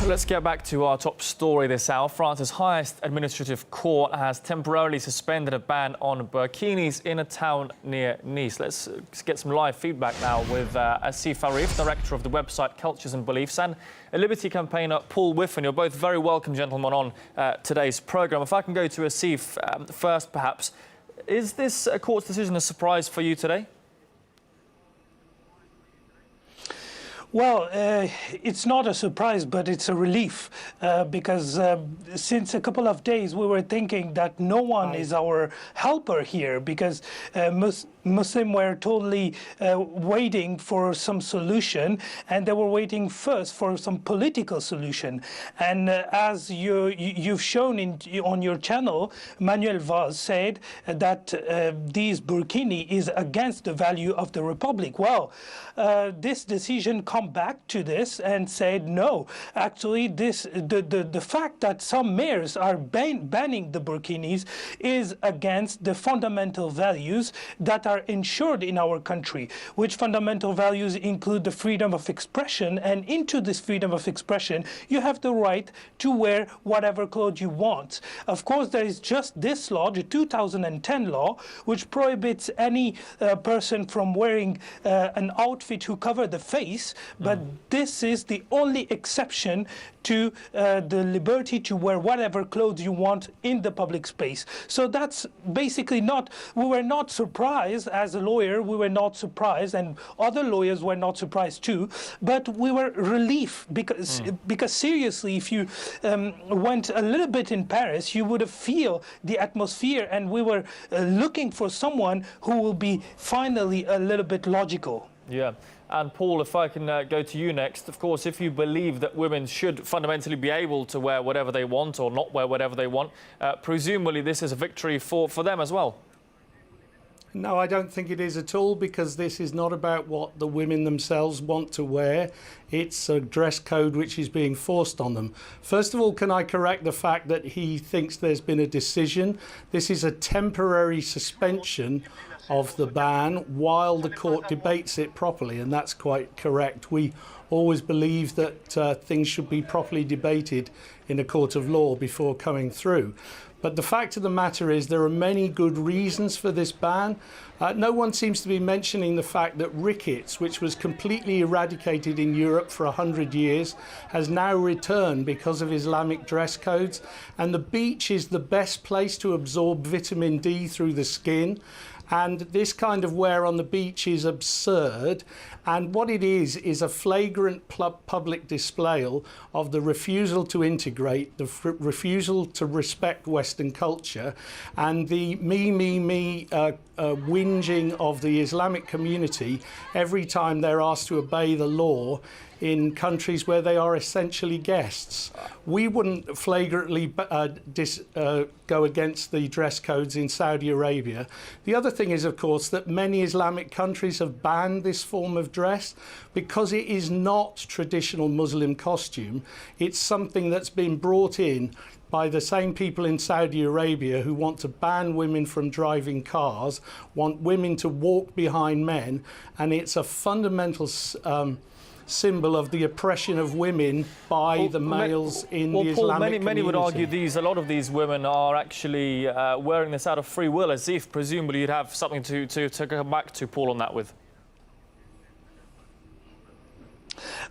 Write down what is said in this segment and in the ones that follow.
Let's get back to our top story this hour. France's highest administrative court has temporarily suspended a ban on burkinis in a town near Nice. Let's get some live feedback now with Asif, Arif, director of the website Cultures and Beliefs, and a Liberty campaigner, Paul Whiffen. You're both very welcome, gentlemen, on today's programme. If I can go to Asif first, perhaps. Is this court's decision a surprise for you today? Well, it's not a surprise, but it's a relief because since a couple of days we were thinking that no one is our helper here because Muslims were totally waiting for some solution, and they were waiting first for some political solution. And as you've shown on your channel, Manuel Valls said that these Burkini is against the value of the Republic. Well, this decision come back to this and said no. Actually, the fact that some mayors are banning the Burkinis is against the fundamental values that are ensured in our country, which fundamental values include the freedom of expression, and into this freedom of expression you have the right to wear whatever clothes you want. Of course, there is just this law, the 2010 law, which prohibits any person from wearing an outfit who cover the face, but this is the only exception to the liberty to wear whatever clothes you want in the public space. So that's basically we were not surprised. As a lawyer, we were not surprised, and other lawyers were not surprised too, but we were relieved because seriously, if you went a little bit in Paris, you would have feel the atmosphere, and we were looking for someone who will be finally a little bit logical. Yeah. And Paul, if I can go to you next, of course, if you believe that women should fundamentally be able to wear whatever they want or not wear whatever they want, presumably this is a victory for them as well. No, I don't think it is at all, because this is not about what the women themselves want to wear. It's a dress code which is being forced on them. First of all, can I correct the fact that he thinks there's been a decision? This is a temporary suspension of the ban while the court debates it properly, and that's quite correct. We always believe that things should be properly debated in a court of law before coming through. But the fact of the matter is there are many good reasons for this ban. No one seems to be mentioning the fact that rickets, which was completely eradicated in Europe for 100 years, has now returned because of Islamic dress codes. And the beach is the best place to absorb vitamin D through the skin. And this kind of wear on the beach is absurd. And what it is a flagrant public display of the refusal to integrate, the refusal to respect Western culture, and the me, whinging of the Islamic community every time they're asked to obey the law in countries where they are essentially guests. We wouldn't flagrantly go against the dress codes in Saudi Arabia. The other thing is, of course, that many Islamic countries have banned this form of dress because it is not traditional Muslim costume. It's something that's been brought in by the same people in Saudi Arabia who want to ban women from driving cars, want women to walk behind men, and it's a fundamental symbol of the oppression of women by the males in the Islamic community. Many would argue a lot of these women are actually wearing this out of free will, as if presumably you'd have something to come back to, Paul, on that with.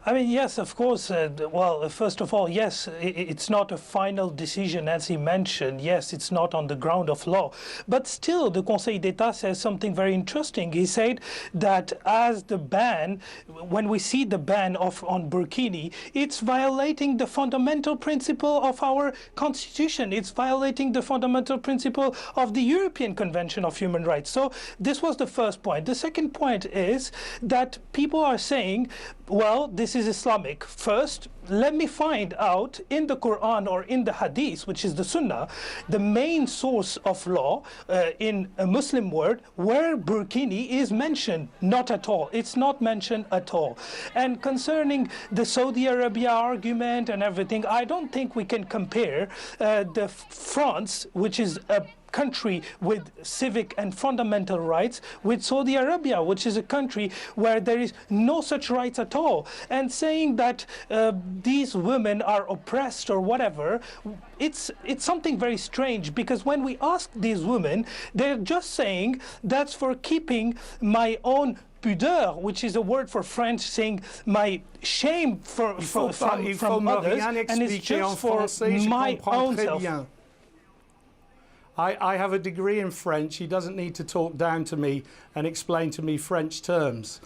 I mean, yes, of course. Well, first of all, yes, it's not a final decision, as he mentioned. Yes, it's not on the ground of law. But still, the Conseil d'État says something very interesting. He said that as the ban, when we see the ban on Burkini, it's violating the fundamental principle of our Constitution. It's violating the fundamental principle of the European Convention of Human Rights. So this was the first point. The second point is that people are saying, well, this is Islamic. First, let me find out in the Quran or in the Hadith, which is the Sunnah, the main source of law in a Muslim world, where Burkini is mentioned. Not at all. It's not mentioned at all. And concerning the Saudi Arabia argument and everything, I don't think we can compare France, which is a country with civic and fundamental rights with Saudi Arabia, which is a country where there is no such rights at all. And saying that these women are oppressed or whatever, it's something very strange, because when we ask these women, they're just saying that's for keeping my own pudeur, which is a word for French saying my shame from others, and it's just for my own self. I have a degree in French. He doesn't need to talk down to me and explain to me French terms.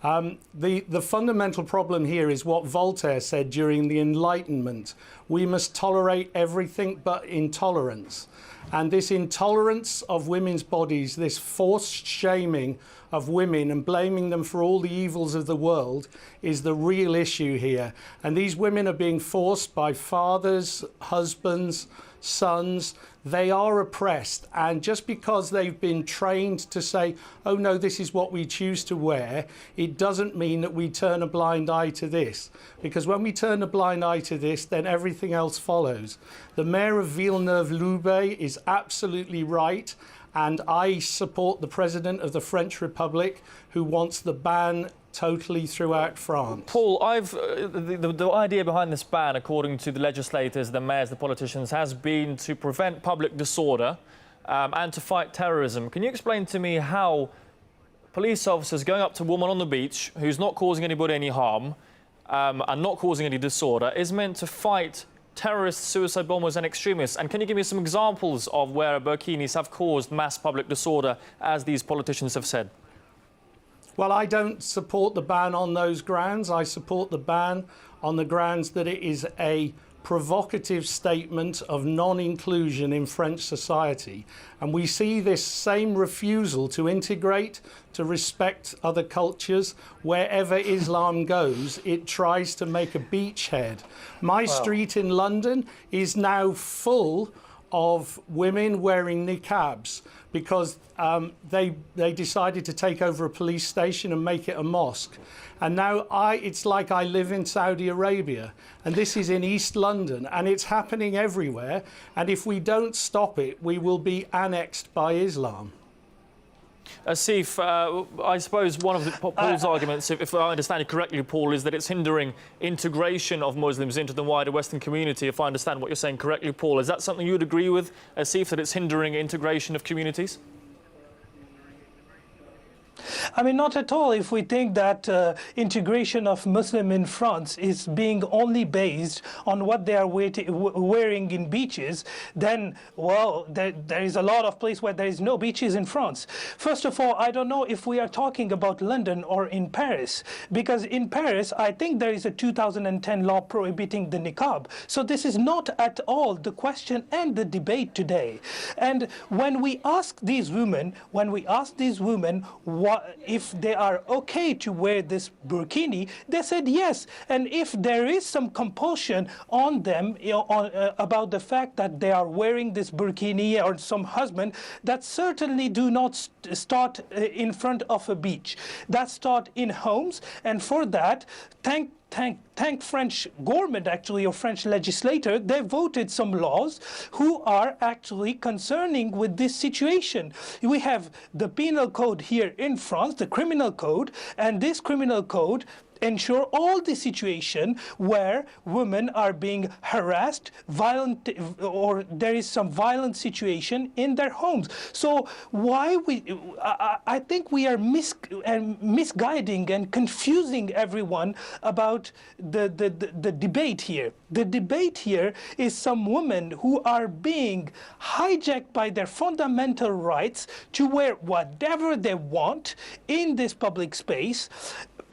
The fundamental problem here is what Voltaire said during the Enlightenment. We must tolerate everything but intolerance. And this intolerance of women's bodies, this forced shaming of women and blaming them for all the evils of the world is the real issue here. And these women are being forced by fathers, husbands, sons. They are oppressed, and just because they've been trained to say, oh no, this is what we choose to wear, it doesn't mean that we turn a blind eye to this. Because when we turn a blind eye to this, then everything else follows. The mayor of Villeneuve-Loubet is absolutely right, and I support the president of the French Republic, who wants the ban totally throughout France. Paul, the idea behind this ban, according to the legislators, the mayors, the politicians, has been to prevent public disorder and to fight terrorism. Can you explain to me how police officers going up to a woman on the beach who's not causing anybody any harm and not causing any disorder is meant to fight terrorists, suicide bombers and extremists? And can you give me some examples of where burkinis have caused mass public disorder, as these politicians have said? Well, I don't support the ban on those grounds. I support the ban on the grounds that it is a provocative statement of non-inclusion in French society. And we see this same refusal to integrate, to respect other cultures. Wherever Islam goes, it tries to make a beachhead. My street in London is now full of women wearing niqabs because they decided to take over a police station and make it a mosque. And now it's like I live in Saudi Arabia, and this is in East London, and it's happening everywhere. And if we don't stop it, we will be annexed by Islam. Asif, I suppose one of Paul's arguments, if I understand it correctly, Paul, is that it's hindering integration of Muslims into the wider Western community. If I understand what you're saying correctly, Paul, is that something you would agree with, Asif, that it's hindering integration of communities? I mean, not at all. If we think that integration of Muslim in France is being only based on what they are wearing in beaches, then, well, there is a lot of places where there is no beaches in France. First of all, I don't know if we are talking about London or in Paris, because in Paris, I think there is a 2010 law prohibiting the niqab. So this is not at all the question and the debate today. And when we ask these women, if they are okay to wear this burkini, they said yes. And if there is some compulsion on them about the fact that they are wearing this burkini, or some husband, that certainly do not start in front of a beach. That start in homes, and for that, thank French government, actually, or French legislator, they voted some laws who are actually concerning with this situation. We have the penal code here in France, the criminal code, and this criminal code ensure all the situation where women are being harassed, violent, or there is some violent situation in their homes. So why I think we are misguiding and confusing everyone about the debate here. The debate here is some women who are being hijacked by their fundamental rights to wear whatever they want in this public space.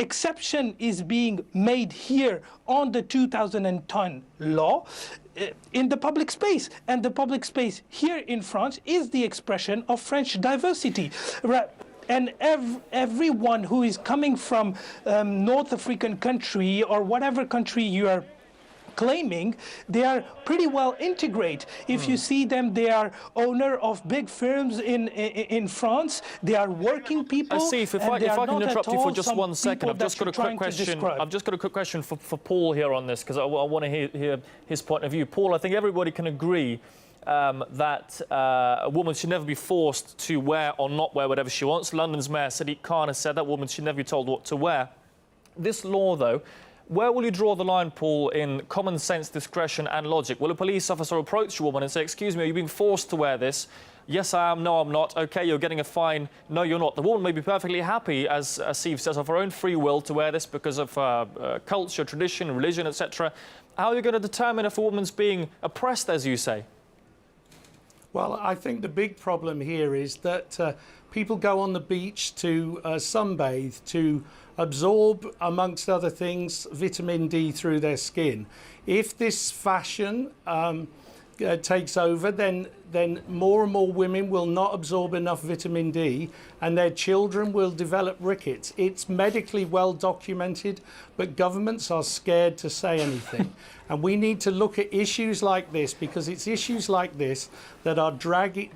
Exception is being made here on the 2010 law in the public space. And the public space here in France is the expression of French diversity. And everyone who is coming from North African country or whatever country you are claiming, they are pretty well integrated. If you see them, they are owner of big firms in France. They are working people. Asif, if I can interrupt you for just 1 second, I've just got a quick question. I've just got a quick question for Paul here on this, because I want to hear his point of view. Paul, I think everybody can agree that a woman should never be forced to wear or not wear whatever she wants. London's Mayor Sadiq Khan has said that women should never be told what to wear. This law, though, where will you draw the line, Paul, in common sense, discretion and logic? Will a police officer approach a woman and say, excuse me, are you being forced to wear this? Yes, I am. No, I'm not. OK, you're getting a fine. No, you're not. The woman may be perfectly happy, as Asif says, of her own free will to wear this because of culture, tradition, religion, etc. How are you going to determine if a woman's being oppressed, as you say? Well, I think the big problem here is that people go on the beach to sunbathe, to absorb, amongst other things, vitamin D through their skin. If this fashion takes over, then more and more women will not absorb enough vitamin D and their children will develop rickets. It's medically well documented, but governments are scared to say anything. And we need to look at issues like this, because it's issues like this that are dragging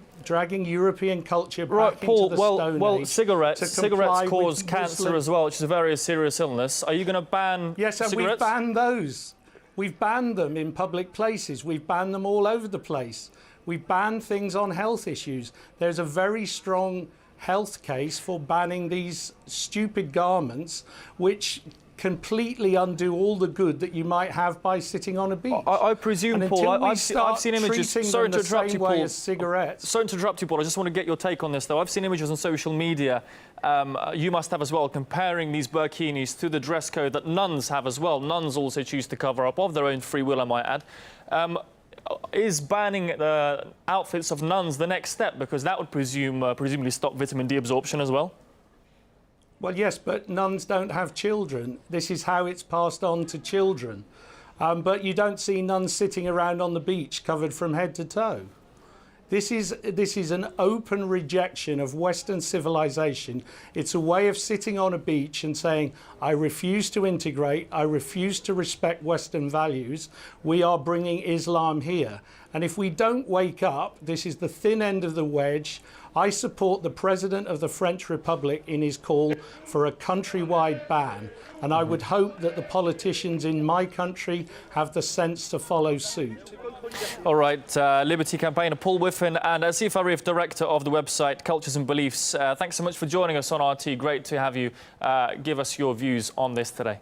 European culture back into the Stone Age. Well, cigarettes cause cancer as well, which is a very serious illness. Are you going to ban Yes, and cigarettes? we've banned those. We've banned them in public places. We've banned them all over the place. We've banned things on health issues. There's a very strong health case for banning these stupid garments, which completely undo all the good that you might have by sitting on a beach. I presume, Paul, I've seen images. Sorry to interrupt you, Paul. Cigarettes. Sorry to interrupt you, Paul. I just want to get your take on this, though. I've seen images on social media, you must have as well, comparing these burkinis to the dress code that nuns have as well. Nuns also choose to cover up of their own free will, I might add. Is banning the outfits of nuns the next step? Because that would presumably stop vitamin D absorption as well. Well, yes, but nuns don't have children. This is how it's passed on to children. But you don't see nuns sitting around on the beach covered from head to toe. This is an open rejection of Western civilization. It's a way of sitting on a beach and saying, I refuse to integrate, I refuse to respect Western values. We are bringing Islam here. And if we don't wake up, this is the thin end of the wedge. I support the President of the French Republic in his call for a countrywide ban. And I would hope that the politicians in my country have the sense to follow suit. All right, Liberty campaigner Paul Whiffen and Asif Arif, director of the website Cultures and Beliefs. Thanks so much for joining us on RT. Great to have you give us your views on this today.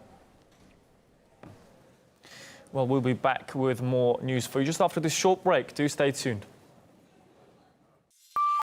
Well, we'll be back with more news for you just after this short break. Do stay tuned.